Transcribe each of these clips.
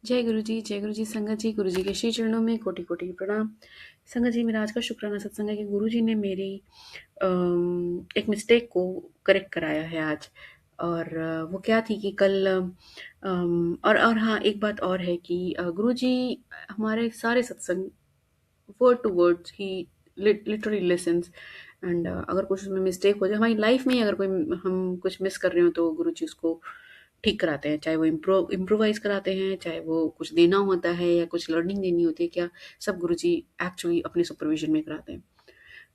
जय गुरु जी संगत जी, गुरु जी के श्री चरणों में कोटि कोटि प्रणाम। संगत जी, मेरा आज का शुक्राना सत्संग है कि गुरु जी ने मेरी एक मिस्टेक को करेक्ट कराया है आज। और वो क्या थी कि कल और हाँ, एक बात और है कि गुरु जी हमारे सारे सत्संग वर्ड टू वर्ड ही लिटरली लिसन्स। एंड अगर कुछ उसमें मिस्टेक हो जाए हमारी लाइफ में ही, अगर कोई हम कुछ मिस कर रहे हो तो गुरु जी उसको ठीक कराते हैं, चाहे वो इम्प्रोवाइज कराते हैं, चाहे वो कुछ देना होता है या कुछ लर्निंग देनी होती है, क्या सब गुरु जी एक्चुअली अपने सुपरविजन में कराते हैं।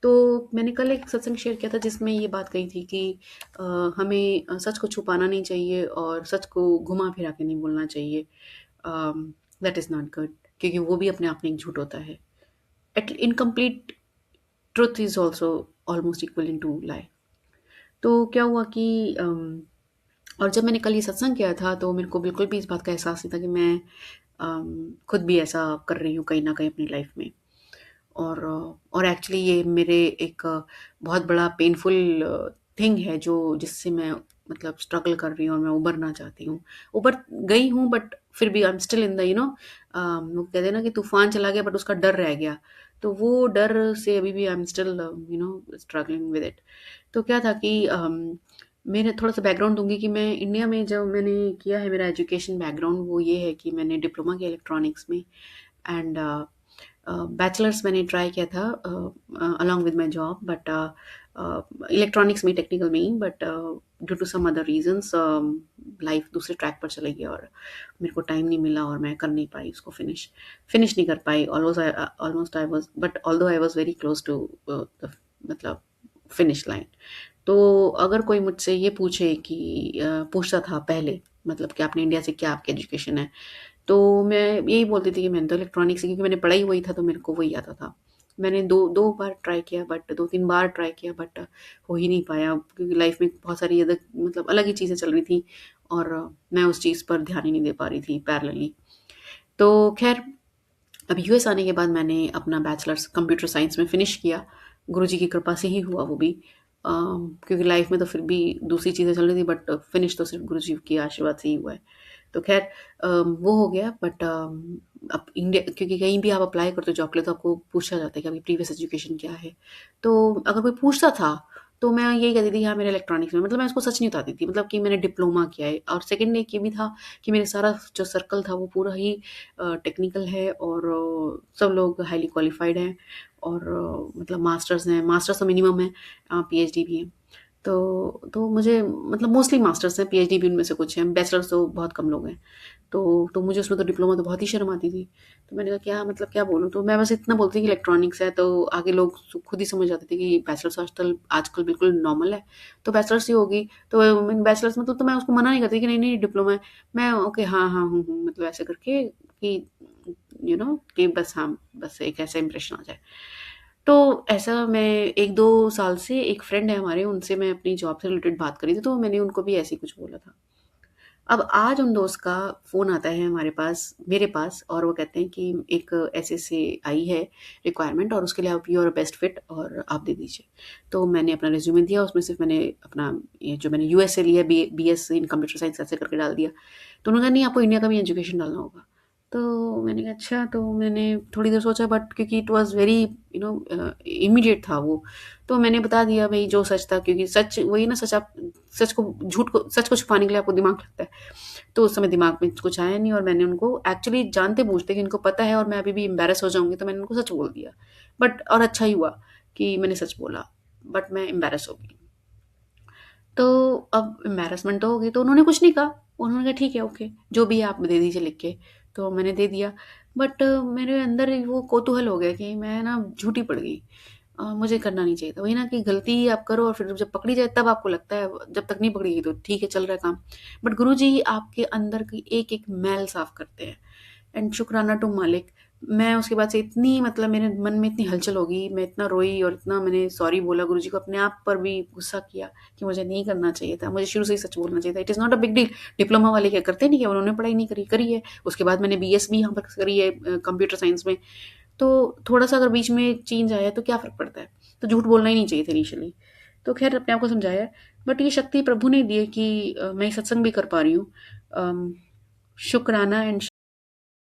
तो मैंने कल एक सत्संग शेयर किया था जिसमें ये बात कही थी कि अ, हमें सच को छुपाना नहीं चाहिए और सच को घुमा फिरा के नहीं बोलना चाहिए। दैट इज़ नॉट गुड, क्योंकि वो भी अपने आप में एक झूठ होता है। At incomplete truth is also almost equal into lie. तो क्या हुआ कि और जब मैंने कल ये सत्संग किया था तो मेरे को बिल्कुल भी इस बात का एहसास नहीं था कि मैं खुद भी ऐसा कर रही हूँ कहीं ना कहीं अपनी लाइफ में। और एक्चुअली ये मेरे एक बहुत बड़ा पेनफुल थिंग है जो जिससे मैं मतलब स्ट्रगल कर रही हूँ और मैं उभरना चाहती हूँ। उभर गई हूँ बट फिर भी I am still in the वो कहते हैं ना कि तूफान चला गया बट उसका डर रह गया। तो वो डर से अभी भी I am still struggling with it. तो क्या था कि मैंने थोड़ा-सा बैकग्राउंड दूँगी कि मैं इंडिया में जब मैंने किया है, मेरा एजुकेशन बैकग्राउंड वो ये है कि मैंने डिप्लोमा किया इलेक्ट्रॉनिक्स में। एंड बैचलर्स मैंने ट्राई किया था along with my job, but electronics में, टेक्निकल में ही, but due to some other reasons life दूसरे ट्रैक पर चली गई और मेरे को टाइम नहीं मिला और मैं कर नहीं पाई उसको फिनिश नहीं कर पाई। Almost I was, but although I was very close to the मतलब फिनिश लाइन। तो अगर कोई मुझसे ये पूछे कि पूछता था पहले मतलब कि आपने इंडिया से क्या आपकी एजुकेशन है, तो मैं यही बोलती थी कि मैंने तो इलेक्ट्रॉनिक्स से, क्योंकि मैंने पढ़ा ही वही था तो मेरे को वही आता था। मैंने दो दो बार ट्राई किया, बट 2-3 बार ट्राई किया, बट हो ही नहीं पाया क्योंकि लाइफ में बहुत सारी अदर मतलब अलग ही चीज़ें चल रही थी और मैं उस चीज़ पर ध्यान ही नहीं दे पा रही थी पैरेलली। तो ख़ैर, अब यूएस आने के बाद मैंने अपना बैचलर्स कंप्यूटर साइंस में फ़िनिश किया। गुरुजी की कृपा से ही हुआ वो भी। क्योंकि लाइफ में तो फिर भी दूसरी चीज़ें चल रही थी, बट फ़िनिश तो सिर्फ़ गुरुजी के आशीर्वाद से ही हुआ है। तो ख़ैर वो हो गया, बट अब इंडिया, क्योंकि कहीं भी आप अप्लाई करते हो जॉब के लिए तो आपको पूछा जाता है कि आपकी प्रीवियस एजुकेशन क्या है। तो अगर कोई पूछता था तो मैं यही कहती थी हाँ मेरा इलेक्ट्रॉनिक्स में, मतलब मैं उसको सच नहीं बताती थी, मतलब कि मैंने डिप्लोमा किया है। और सेकंड एक ये भी था कि मेरे सारा जो सर्कल था वो पूरा ही टेक्निकल है और सब लोग हाईली क्वालिफाइड हैं और मतलब मास्टर्स हैं, मास्टर्स तो मिनिमम है, पीएचडी भी है। तो मुझे मतलब मोस्टली मास्टर्स हैं, पीएचडी भी उनमें से कुछ हैं, बैचलर्स तो बहुत कम लोग हैं। तो मुझे उसमें तो डिप्लोमा तो बहुत ही शर्म आती थी। तो मैंने कहा क्या मतलब क्या बोलूँ? तो मैं बस इतना बोलती थी कि इलेक्ट्रॉनिक्स है, तो आगे लोग खुद ही समझ जाते थे कि बैचलर्स आजकल आजकल बिल्कुल नॉर्मल है, तो बैचलर्स ही होगी। तो बैचलर्स मतलब तो मैं उसको मना नहीं करती कि नहीं-नहीं डिप्लोमा है। मैं ओके हाँ, हाँ, हूँ, मतलब ऐसे करके कि कि बस हाँ, बस एक ऐसा इंप्रेशन आ जाए। तो ऐसा मैं 1-2 साल से एक फ्रेंड है हमारे, उनसे मैं अपनी जॉब से रिलेटेड बात कर रही थी, तो मैंने उनको भी ऐसे ही कुछ बोला था। अब आज उन दोस्त का फ़ोन आता है हमारे पास, मेरे पास, और वो कहते हैं कि एक ऐसे-ऐसे आई है रिक्वायरमेंट और उसके लिए आप यू आर बेस्ट फिट और आप दे दीजिए। तो मैंने अपना रिज़्यूमे दिया, उसमें सिर्फ़ मैंने अपना ये जो मैंने यूएस से लिया बीएस इन कंप्यूटर साइंस ऐसे करके डाल दिया। तो उन्होंने कहा नहीं आपको इंडिया का भी एजुकेशन डालना होगा। तो मैंने कहा अच्छा, तो मैंने थोड़ी देर सोचा, बट क्योंकि इट वाज़ वेरी इमीडिएट था वो, तो मैंने बता दिया भई जो सच था, क्योंकि सच वही ना, सच को छुपाने के लिए आपको दिमाग लगता है। तो उस समय दिमाग में कुछ आया नहीं और मैंने उनको एक्चुअली जानते-बूझते कि इनको पता है और मैं अभी भी एम्बैरेस हो जाऊँगी, तो मैंने उनको सच बोल दिया। बट और अच्छा ही हुआ कि मैंने सच बोला, बट मैं एम्बैरेस हो गई। तो अब एम्बैरेसमेंट तो हो गई, तो उन्होंने कुछ नहीं कहा। उन्होंने कहा ठीक है, ओके, जो भी है आप दे दीजिए लिख के। तो मैंने दे दिया, बट मेरे अंदर ही वो कौतूहल हो गया कि मैं ना झूठी पड़ गई। मुझे करना नहीं चाहिए था। वही ना कि गलती आप करो और फिर जब पकड़ी जाए तब आपको लगता है, जब तक नहीं पकड़ी गई तो ठीक है, चल रहा है काम। बट गुरुजी आपके अंदर की एक-एक मैल साफ करते हैं। एंड शुक्राना टू मालिक, मैं उसके बाद से इतनी मतलब मेरे मन में इतनी हलचल हो गई, मैं इतना रोई और इतना मैंने सॉरी बोला गुरुजी को, अपने आप पर भी गुस्सा किया कि मुझे नहीं करना चाहिए था, मुझे शुरू से ही सच बोलना चाहिए था। It is not a big deal. Diploma वाले क्या करते नहीं क्या, उन्होंने पढ़ाई नहीं करी, करी है। उसके बाद मैंने बीएस भी यहाँ पर करी है कंप्यूटर साइंस में। तो थोड़ा-सा अगर बीच में चेंज आया तो क्या फ़र्क पड़ता है? तो झूठ बोलना ही नहीं चाहिए था इनिशियली। तो ख़ैर अपने आप को समझाया, बट ये शक्ति प्रभु ने दी है कि मैं ये सत्संग भी कर पा रही हूँ। अम, शुक्राना एंड